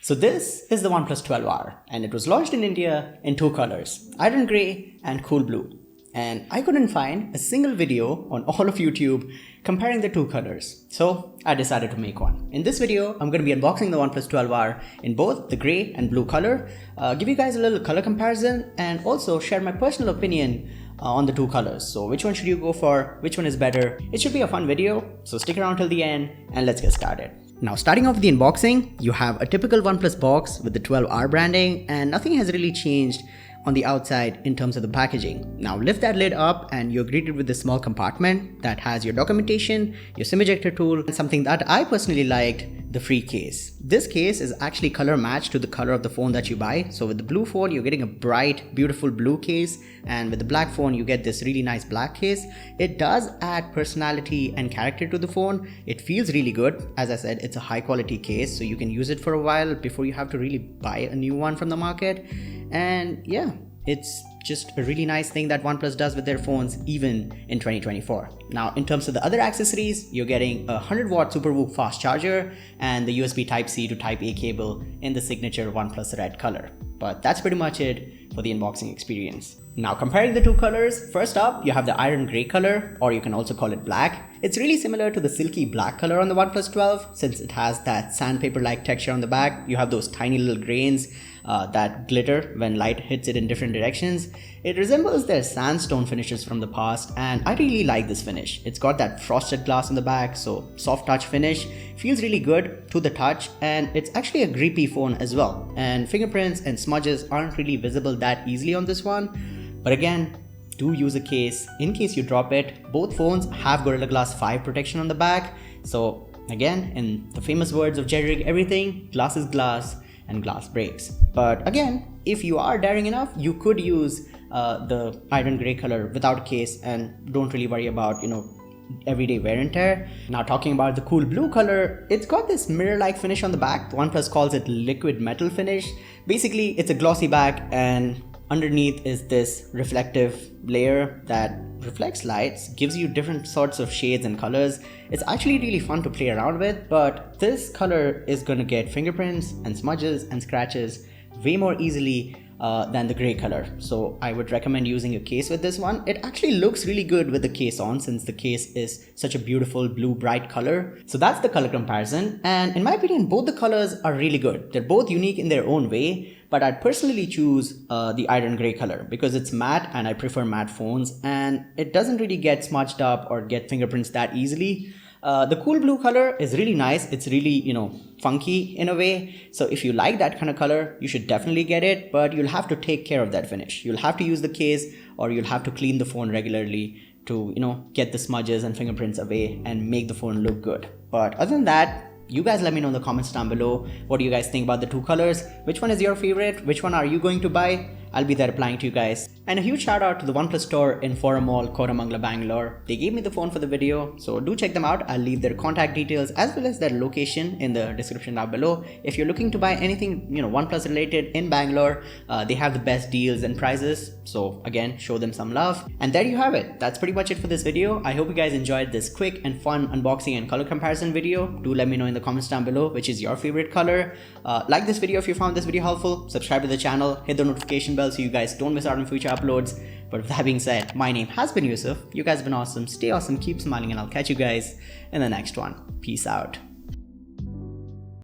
So this is the OnePlus 12R and it was launched in India in two colors, iron grey and cool blue. And I couldn't find a single video on all of YouTube comparing the two colors. So I decided to make one. In this video, I'm going to be unboxing the OnePlus 12R in both the grey and blue color, give you guys a little color comparison and also share my personal opinion on the two colors. So which one should you go for? Which one is better? It should be a fun video. So stick around till the end and let's get started. Now starting off with the unboxing, you have a typical OnePlus box with the 12R branding and nothing has really changed on the outside in terms of the packaging. Now lift that lid up and you're greeted with this small compartment that has your documentation, your SIM ejector tool, and something that I personally liked, the free case. This case is actually color matched to the color of the phone that you buy. So with the blue phone, you're getting a bright, beautiful blue case, and with the black phone, you get this really nice black case. It does add personality and character to the phone. It feels really good. As I said, it's a high quality case, so you can use it for a while before you have to really buy a new one from the market. And yeah, it's just a really nice thing that OnePlus does with their phones even in 2024. Now in terms of the other accessories, you're getting a 100-watt SuperVOOC fast charger and the USB Type-C to Type-A cable in the signature OnePlus red color. But that's pretty much it for the unboxing experience. Now comparing the two colors, first up you have the iron grey color, or you can also call it black. It's really similar to the silky black color on the OnePlus 12 since it has that sandpaper-like texture on the back. You have those tiny little grains that glitter when light hits it in different directions. It resembles their sandstone finishes from the past and I really like this finish. It's got that frosted glass on the back, so soft touch finish, feels really good to the touch, and it's actually a grippy phone as well. And fingerprints and smudges aren't really visible that easily on this one. But again, do use a case in case you drop it. Both phones have Gorilla Glass 5 protection on the back. So again, in the famous words of jerry rig everything, glass is glass and glass breaks. But again, if you are daring enough, you could use the iron grey color without a case and don't really worry about, everyday wear and tear. Now talking about the cool blue color, it's got this mirror-like finish on the back. OnePlus calls it liquid metal finish. Basically, it's a glossy back and underneath is this reflective layer that reflects lights, gives you different sorts of shades and colors. It's actually really fun to play around with, but this color is gonna get fingerprints and smudges and scratches way more easily than the gray color. So I would recommend using a case with this one. It actually looks really good with the case on since the case is such a beautiful blue bright color. So that's the color comparison, and in my opinion both the colors are really good. They're both unique in their own way, but I'd personally choose the iron grey color because it's matte and I prefer matte phones and it doesn't really get smudged up or get fingerprints that easily. The cool blue color is really nice. It's really, funky in a way. So if you like that kind of color, you should definitely get it, but you'll have to take care of that finish. You'll have to use the case or you'll have to clean the phone regularly to, get the smudges and fingerprints away and make the phone look good. But other than that, you guys let me know in the comments down below. What do you guys think about the two colors? Which one is your favorite? Which one are you going to buy? I'll be there replying to you guys. And a huge shout out to the OnePlus store in Forum Mall, Koramangala, Bengaluru. They gave me the phone for the video, so do check them out. I'll leave their contact details as well as their location in the description down below. If you're looking to buy anything, OnePlus related in Bangalore, they have the best deals and prices. So again, show them some love. And there you have it. That's pretty much it for this video. I hope you guys enjoyed this quick and fun unboxing and color comparison video. Do let me know in the comments down below which is your favorite color. Like this video if you found this video helpful. Subscribe to the channel, hit the notification bell so you guys don't miss out on future uploads. But with that being said, my name has been Yusuf. You guys have been awesome. Stay awesome, keep smiling, and I'll catch you guys in the next one. Peace out.